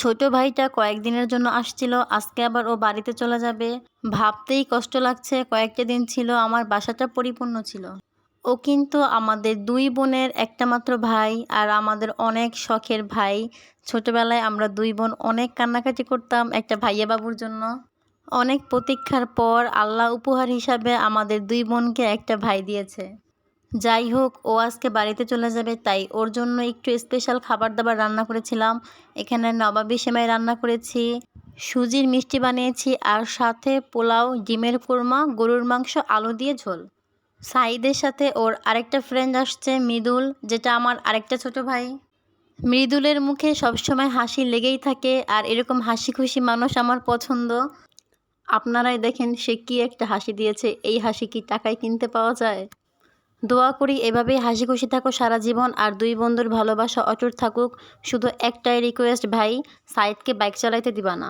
ছোট ভাইটা কয়েকদিনের জন্য আসছিল, আজকে আবার ও বাড়িতে চলে যাবে। ভাবতেই কষ্ট লাগছে, কয়েকটা দিন ছিল আমার বাসাটা পরিপূর্ণ ছিল। ও কিন্তু আমাদের 2 বোনের একটা মাত্র ভাই, আর আমাদের অনেক শখের ভাই। ছোটবেলায় আমরা 2 বোন অনেক কান্নাকাটি করতাম একটা ভাইয়া বাবুর জন্য। অনেক প্রতীক্ষার পর আল্লাহ উপহার হিসাবে আমাদের 2 বোনকে একটা ভাই দিয়েছে। যাই হোক, ও আজকে বাড়িতে চলে যাবে, তাই ওর জন্য একটু স্পেশাল খাবার দাবার রান্না করেছিলাম। এখানে নবাবী সেমাই রান্না করেছি, সুজির মিষ্টি বানিয়েছি, আর সাথে পোলাও, ডিমের কোরমা, গরুর মাংস, আলু দিয়ে ঝোল। সাঈদের সাথে ওর আরেকটা ফ্রেন্ড আসছে, মৃদুল, যেটা আমার আরেকটা ছোট ভাই। মৃদুলের মুখে সবসময় হাসি লেগেই থাকে, আর এরকম হাসি খুশি মানুষ আমার পছন্দ। আপনারাই দেখেন সে কি একটা হাসি দিয়েছে, এই হাসি কি টাকায় কিনতে পাওয়া যায়? দোয়া করি এভাবেই হাসি খুশি থাকো সারা জীবন, আর 2 বন্ধুর ভালোবাসা অটুট থাকুক। শুধু একটাই রিকোয়েস্ট ভাই, সাঈদকে বাইক চালাইতে দিবা না।